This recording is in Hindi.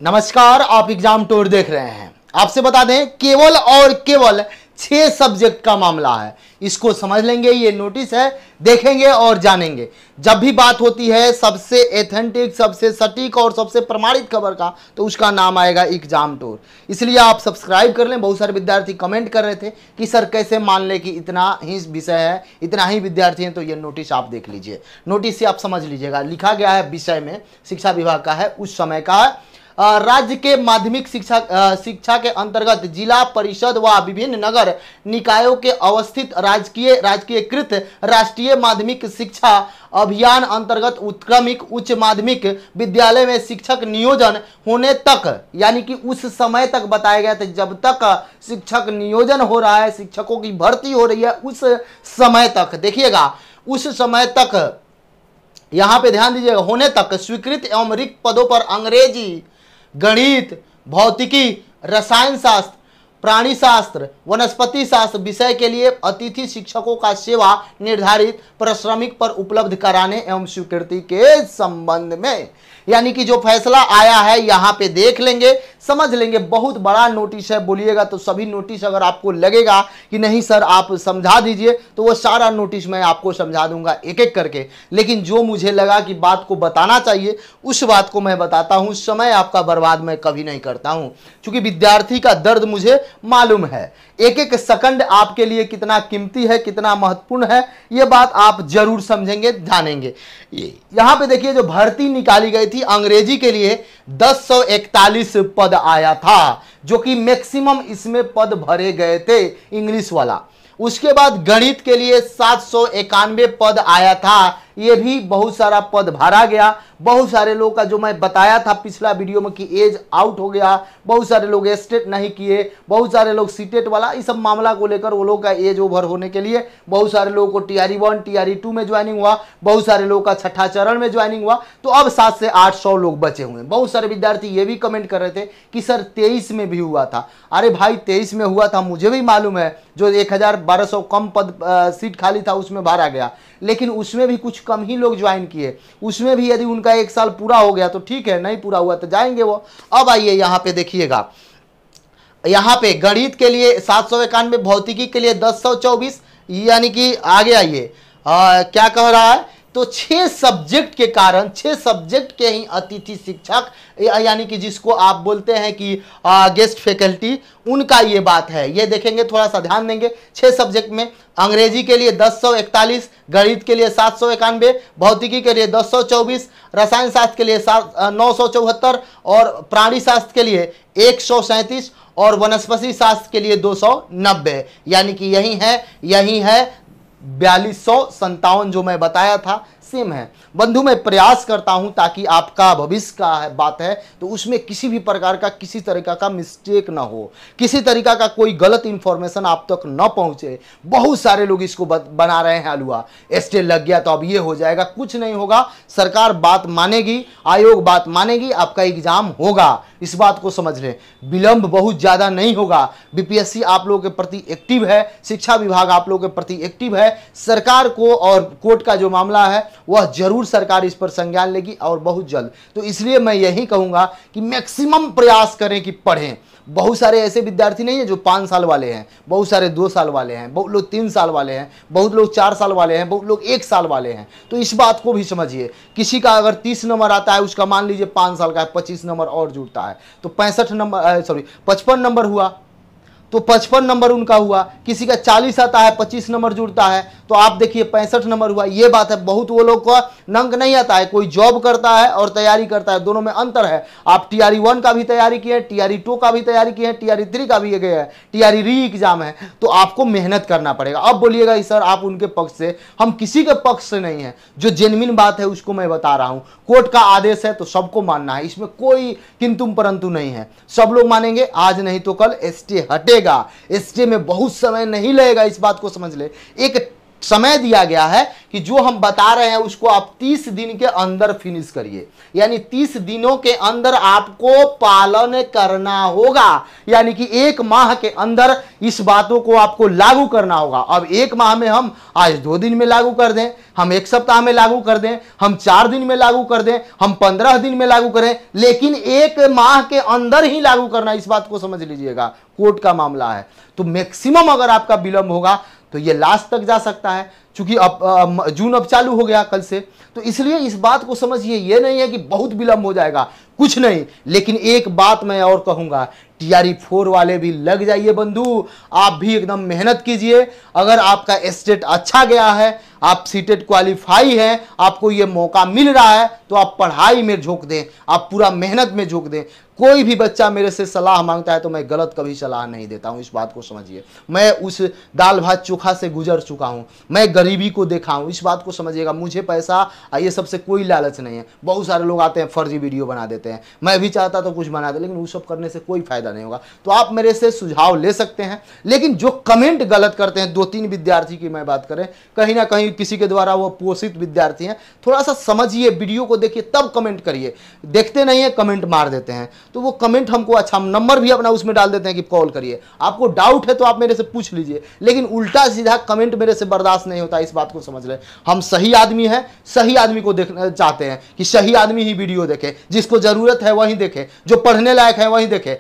नमस्कार, आप एग्जाम टूर देख रहे हैं। आपसे बता दें, केवल और केवल 6 सब्जेक्ट का मामला है। इसको समझ लेंगे, ये नोटिस है, देखेंगे और जानेंगे। जब भी बात होती है सबसे एथेंटिक, सबसे सटीक और सबसे प्रमाणित खबर का, तो उसका नाम आएगा एग्जाम टूर। इसलिए आप सब्सक्राइब कर लें। बहुत सारे विद्यार्थी कमेंट कर रहे थे कि सर कैसे मान लें कि इतना ही विषय है, इतना ही विद्यार्थी हैं। तो ये नोटिस आप देख लीजिए, नोटिस से आप समझ लीजिएगा। लिखा गया है, विषय में शिक्षा विभाग का है, उस समय का है। राज्य के माध्यमिक शिक्षा के अंतर्गत जिला परिषद व विभिन्न नगर निकायों के अवस्थित राजकीयकृत राष्ट्रीय माध्यमिक शिक्षा अभियान अंतर्गत उत्क्रमिक उच्च माध्यमिक विद्यालय में शिक्षक नियोजन होने तक, यानी कि उस समय तक बताया गया था जब तक शिक्षक नियोजन हो रहा है, शिक्षकों की भर्ती हो रही है, उस समय तक, देखिएगा उस समय तक, यहां पे ध्यान दीजिएगा, होने तक स्वीकृत एवं रिक्त पदों पर अंग्रेजी, गणित, भौतिकी, रसायन शास्त्र, प्राणी शास्त्र, वनस्पति शास्त्र विषय के लिए अतिथि शिक्षकों का सेवा निर्धारित परिश्रमिक पर उपलब्ध कराने एवं स्वीकृति के संबंध में, यानी कि जो फैसला आया है यहां पे देख लेंगे, समझ लेंगे। बहुत बड़ा नोटिस है, बोलिएगा तो सभी नोटिस अगर आपको लगेगा कि नहीं सर आप समझा दीजिए, तो वो सारा नोटिस मैं आपको समझा दूंगा एक एक करके। लेकिन जो मुझे लगा कि बात को बताना चाहिए उस बात को मैं बताता हूं। समय आपका बर्बाद मैं कभी नहीं करता हूं, क्योंकि विद्यार्थी का दर्द मुझे मालूम है। एक एक सेकंड आपके लिए कितना कीमती है, कितना महत्वपूर्ण है, ये बात आप जरूर समझेंगे, जानेंगे। यहां पे देखिए, जो भर्ती निकाली गई थी अंग्रेजी के लिए 1041 पद आया था, जो कि मैक्सिमम इसमें पद भरे गए थे, इंग्लिश वाला। उसके बाद गणित के लिए 791 पद आया था, ये भी बहुत सारा पद भरा गया। बहुत सारे लोग का, जो मैं बताया था पिछला वीडियो में कि एज आउट हो गया, बहुत सारे लोग स्टेट नहीं किए, बहुत सारे लोग सीटेट वाला, इस सब मामला को लेकर वो लोग का एज ओवर होने के लिए बहुत सारे लोगों को टीआरई 1 टीआरई 2 में ज्वाइनिंग हुआ, बहुत सारे लोगों का छठा चरण में ज्वाइनिंग हुआ। तो अब 700 से 800 लोग बचे हुए हैं। बहुत सारे विद्यार्थी ये भी कमेंट कर रहे थे कि सर 23 में भी हुआ था। अरे भाई 23 में हुआ था, मुझे भी मालूम है। जो 1200 कम पद सीट खाली था उसमें भरा गया, लेकिन उसमें भी कुछ कम ही लोग ज्वाइन किए। उसमें भी यदि उनका 1 साल पूरा हो गया तो ठीक है, नहीं पूरा हुआ तो जाएंगे वो। अब आइए यहाँ पे देखिएगा, यहाँ पे गणित के लिए 791, भौतिकी के लिए 1024, यानी कि आगे आइए क्या कह रहा है, तो 6 सब्जेक्ट के कारण, 6 सब्जेक्ट के ही अतिथि शिक्षक, यानी कि जिसको आप बोलते हैं कि गेस्ट फैकल्टी, उनका ये बात है। ये देखेंगे, थोड़ा सा ध्यान देंगे। 6 सब्जेक्ट में अंग्रेजी के लिए 1041, गणित के लिए 791, भौतिकी के लिए 1024, रसायन शास्त्र के लिए 974 और प्राणी शास्त्र के लिए 137 और वनस्पति शास्त्र के लिए 290, यानी कि यही है 4257 जो मैं बताया था, सेम है। बंधु, मैं प्रयास करता हूं ताकि आपका भविष्य का बात है तो उसमें किसी भी प्रकार का, किसी तरीका का मिस्टेक ना हो, किसी तरीका का कोई गलत इंफॉर्मेशन आप तक न पहुंचे। बहुत सारे लोग इसको बना रहे हैं हलवा, स्टे लग गया तो अब ये हो जाएगा। कुछ नहीं होगा, सरकार बात मानेगी, आयोग बात मानेगी, आपका एग्जाम होगा, इस बात को समझ लें। विलंब बहुत ज्यादा नहीं होगा। बीपीएससी आप लोगों के प्रति एक्टिव है, शिक्षा विभाग आप लोगों के प्रति एक्टिव है। सरकार को और कोर्ट का जो मामला है वह जरूर सरकार इस पर संज्ञान लेगी और बहुत जल्द। तो इसलिए मैं यही कहूंगा कि मैक्सिमम प्रयास करें कि पढ़ें। बहुत सारे ऐसे विद्यार्थी नहीं है जो 5 साल वाले हैं, बहुत सारे 2 साल वाले हैं, बहुत लोग 3 साल वाले हैं, बहुत लोग 4 साल वाले हैं, बहुत लोग 1 साल वाले हैं। तो इस बात को भी समझिए। किसी का अगर 30 नंबर आता है, उसका मान लीजिए 5 साल का है, 25 नंबर और जुड़ता है तो 55 नंबर हुआ, तो 55 नंबर उनका हुआ। किसी का 40 आता है, 25 नंबर जुड़ता है, तो आप देखिए 65 नंबर हुआ। ये बात है, बहुत वो लोग का नंक नहीं आता है। कोई जॉब करता है और तैयारी करता है, दोनों में अंतर है। आप टीआरई 1 का भी तैयारी किए, टीआरई 2 का भी तैयारी किए, टीआरई 3 का भी गए हैं, टीआरई री एग्जाम है, तो आपको मेहनत करना पड़ेगा। अब बोलिएगा सर आप उनके पक्ष से, हम किसी के पक्ष से नहीं है। जो जेन्युइन बात है उसको मैं बता रहा हूं। कोर्ट का आदेश है तो सबको मानना है, इसमें कोई किंतु परंतु नहीं है। सब लोग मानेंगे, आज नहीं तो कल स्टे हटेगा। स्टे में बहुत समय नहीं लगेगा, इस बात को समझ ले। एक समय दिया गया है कि जो हम बता रहे हैं उसको आप 30 दिन के अंदर फिनिश करिए, यानी 30 दिनों के अंदर आपको पालन करना होगा, यानी कि 1 माह के अंदर इस बातों को आपको लागू करना होगा। अब 1 माह में हम आज 2 दिन में लागू कर दें, हम 1 सप्ताह में लागू कर दें, हम 4 दिन में लागू कर दें, हम 15 दिन में लागू करें, लेकिन 1 माह के अंदर ही लागू करना, इस बात को समझ लीजिएगा, कोर्ट का मामला है। तो मैक्सिमम अगर आपका विलंब होगा तो ये लास्ट तक जा सकता है, क्योंकि अब जून अब चालू हो गया कल से, तो इसलिए इस बात को समझिए, ये नहीं है कि बहुत विलंब हो जाएगा, कुछ नहीं। लेकिन एक बात मैं और कहूंगा, TRE 4 वाले भी लग जाइए बंधु, आप भी एकदम मेहनत कीजिए। अगर आपका स्टेट अच्छा गया है, आप सीटेट क्वालिफाई हैं, आपको ये मौका मिल रहा है, तो आप पढ़ाई में झोंक दें, आप पूरा मेहनत में झोंक दें। कोई भी बच्चा मेरे से सलाह मांगता है तो मैं गलत कभी सलाह नहीं देता हूं, इस बात को समझिए। मैं उस दाल भात चोखा से गुजर चुका हूं, मैं गरीबी को देखा हूं, इस बात को समझिएगा। मुझे पैसा ये सबसे कोई लालच नहीं है। बहुत सारे लोग आते हैं फर्जी वीडियो बना देते हैं, मैं भी चाहता तो कुछ बना दे, लेकिन वो सब करने से कोई फायदा नहीं होगा। तो आप मेरे से सुझाव ले सकते हैं, लेकिन जो कमेंट गलत करते हैं, 2-3 विद्यार्थी की मैं बात करें, कहीं ना कहीं किसी के द्वारा वो पोषित विद्यार्थी हैं, थोड़ा सा समझिए, वीडियो को देखिए तब कमेंट करिए। देखते नहीं है, कमेंट मार देते हैं, तो वो कमेंट हमको अच्छा, हम नंबर भी अपना उसमें डाल देते हैं कि कॉल करिए, आपको डाउट है तो आप मेरे से पूछ लीजिए, लेकिन उल्टा सीधा कमेंट मेरे से बर्दाश्त नहीं होता, इस बात को समझ लें। हम सही आदमी हैं, सही आदमी को देखना चाहते हैं कि सही आदमी ही वीडियो देखे, जिसको जरूरत है वही देखे, जो पढ़ने लायक है वही देखे।